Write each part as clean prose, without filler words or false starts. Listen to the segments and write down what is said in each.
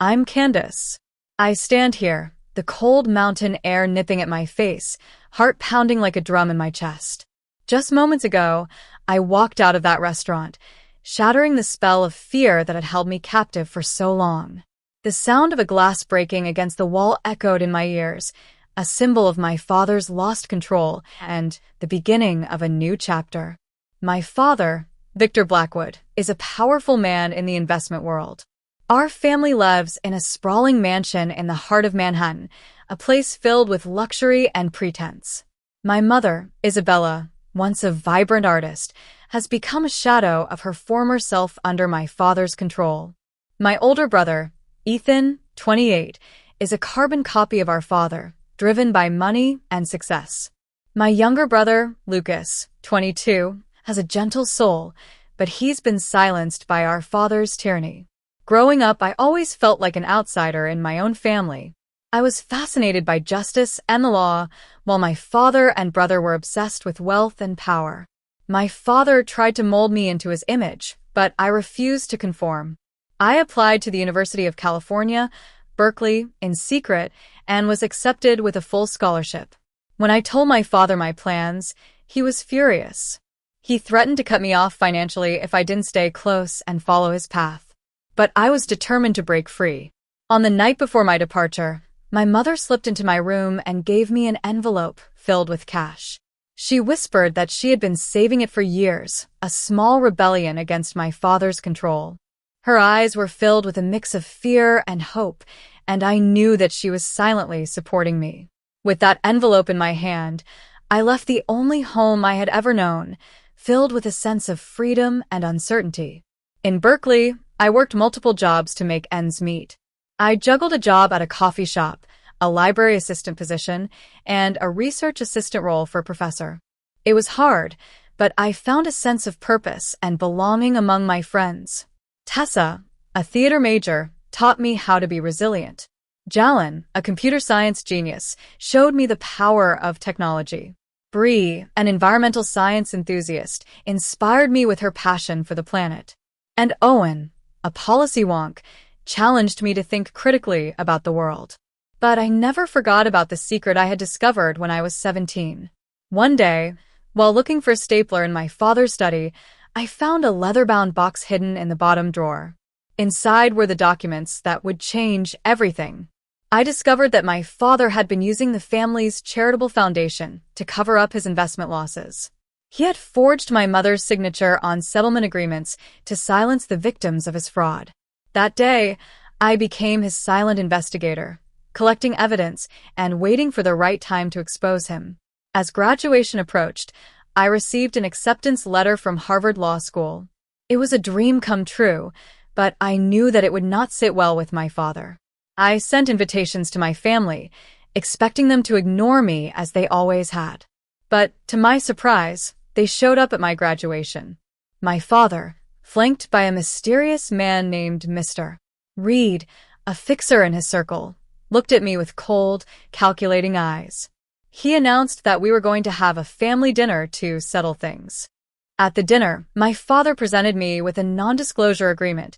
I'm Candace. I stand here, the cold mountain air nipping at my face, heart pounding like a drum in my chest. Just moments ago, I walked out of that restaurant, shattering the spell of fear that had held me captive for so long. The sound of a glass breaking against the wall echoed in my ears, a symbol of my father's lost control and the beginning of a new chapter. My father, Victor Blackwood, is a powerful man in the investment world. Our family lives in a sprawling mansion in the heart of Manhattan, a place filled with luxury and pretense. My mother, Isabella, once a vibrant artist, has become a shadow of her former self under my father's control. My older brother, Ethan, 28, is a carbon copy of our father, driven by money and success. My younger brother, Lucas, 22, has a gentle soul, but he's been silenced by our father's tyranny. Growing up, I always felt like an outsider in my own family. I was fascinated by justice and the law, while my father and brother were obsessed with wealth and power. My father tried to mold me into his image, but I refused to conform. I applied to the University of California, Berkeley, in secret, and was accepted with a full scholarship. When I told my father my plans, he was furious. He threatened to cut me off financially if I didn't stay close and follow his path. But I was determined to break free. On the night before my departure, my mother slipped into my room and gave me an envelope filled with cash. She whispered that she had been saving it for years, a small rebellion against my father's control. Her eyes were filled with a mix of fear and hope, and I knew that she was silently supporting me. With that envelope in my hand, I left the only home I had ever known, filled with a sense of freedom and uncertainty. In Berkeley, I worked multiple jobs to make ends meet. I juggled a job at a coffee shop, a library assistant position, and a research assistant role for a professor. It was hard, but I found a sense of purpose and belonging among my friends. Tessa, a theater major, taught me how to be resilient. Jalen, a computer science genius, showed me the power of technology. Bree, an environmental science enthusiast, inspired me with her passion for the planet. And Owen, a policy wonk, challenged me to think critically about the world. But I never forgot about the secret I had discovered when I was 17. One day, while looking for a stapler in my father's study, I found a leather-bound box hidden in the bottom drawer. Inside were the documents that would change everything. I discovered that my father had been using the family's charitable foundation to cover up his investment losses. He had forged my mother's signature on settlement agreements to silence the victims of his fraud. That day, I became his silent investigator, collecting evidence and waiting for the right time to expose him. As graduation approached, I received an acceptance letter from Harvard Law School. It was a dream come true, but I knew that it would not sit well with my father. I sent invitations to my family, expecting them to ignore me as they always had. But, to my surprise, they showed up at my graduation. My father, flanked by a mysterious man named Mr. Reed, a fixer in his circle, looked at me with cold, calculating eyes. He announced that we were going to have a family dinner to settle things. At the dinner, my father presented me with a non-disclosure agreement,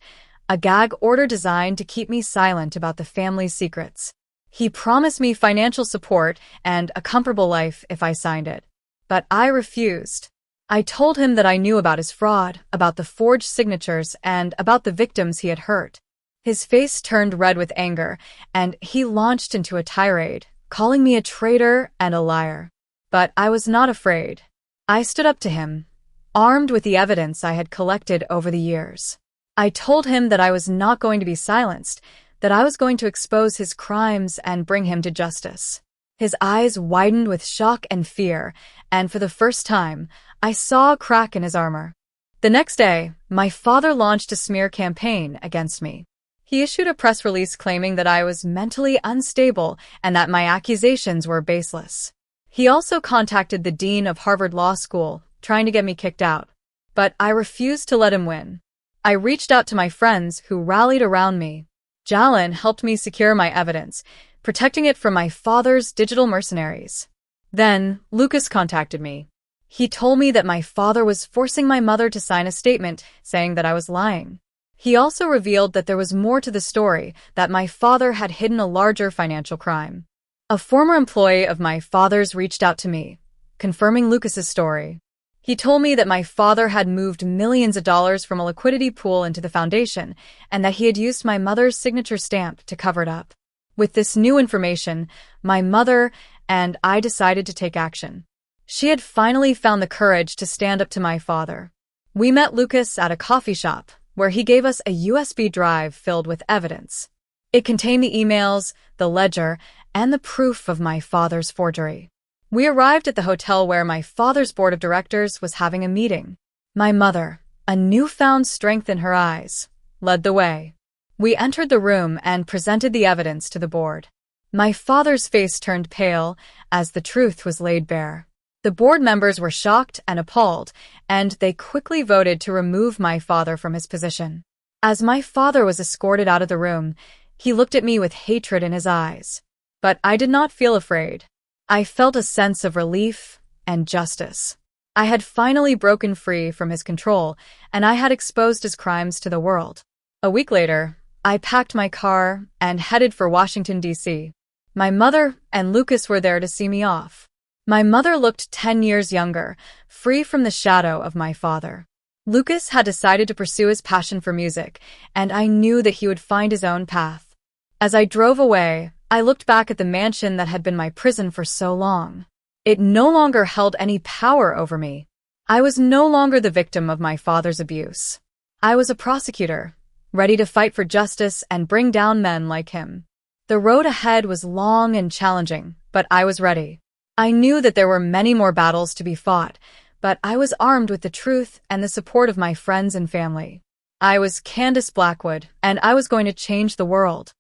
a gag order designed to keep me silent about the family's secrets. He promised me financial support and a comfortable life if I signed it. But I refused. I told him that I knew about his fraud, about the forged signatures, and about the victims he had hurt. His face turned red with anger, and he launched into a tirade, calling me a traitor and a liar. But I was not afraid. I stood up to him, armed with the evidence I had collected over the years. I told him that I was not going to be silenced, that I was going to expose his crimes and bring him to justice. His eyes widened with shock and fear, and for the first time, I saw a crack in his armor. The next day, my father launched a smear campaign against me. He issued a press release claiming that I was mentally unstable and that my accusations were baseless. He also contacted the dean of Harvard Law School, trying to get me kicked out. But I refused to let him win. I reached out to my friends who rallied around me. Jalen helped me secure my evidence, protecting it from my father's digital mercenaries. Then, Lucas contacted me. He told me that my father was forcing my mother to sign a statement saying that I was lying. He also revealed that there was more to the story, that my father had hidden a larger financial crime. A former employee of my father's reached out to me, confirming Lucas's story. He told me that my father had moved millions of dollars from a liquidity pool into the foundation, and that he had used my mother's signature stamp to cover it up. With this new information, my mother and I decided to take action. She had finally found the courage to stand up to my father. We met Lucas at a coffee shop, where he gave us a USB drive filled with evidence. It contained the emails, the ledger, and the proof of my father's forgery. We arrived at the hotel where my father's board of directors was having a meeting. My mother, a newfound strength in her eyes, led the way. We entered the room and presented the evidence to the board. My father's face turned pale as the truth was laid bare. The board members were shocked and appalled, and they quickly voted to remove my father from his position. As my father was escorted out of the room, he looked at me with hatred in his eyes. But I did not feel afraid. I felt a sense of relief and justice. I had finally broken free from his control, and I had exposed his crimes to the world. A week later, I packed my car and headed for Washington, D.C. My mother and Lucas were there to see me off. My mother looked 10 years younger, free from the shadow of my father. Lucas had decided to pursue his passion for music, and I knew that he would find his own path. As I drove away, I looked back at the mansion that had been my prison for so long. It no longer held any power over me. I was no longer the victim of my father's abuse. I was a prosecutor, ready to fight for justice and bring down men like him. The road ahead was long and challenging, but I was ready. I knew that there were many more battles to be fought, but I was armed with the truth and the support of my friends and family. I was Candace Blackwood, and I was going to change the world.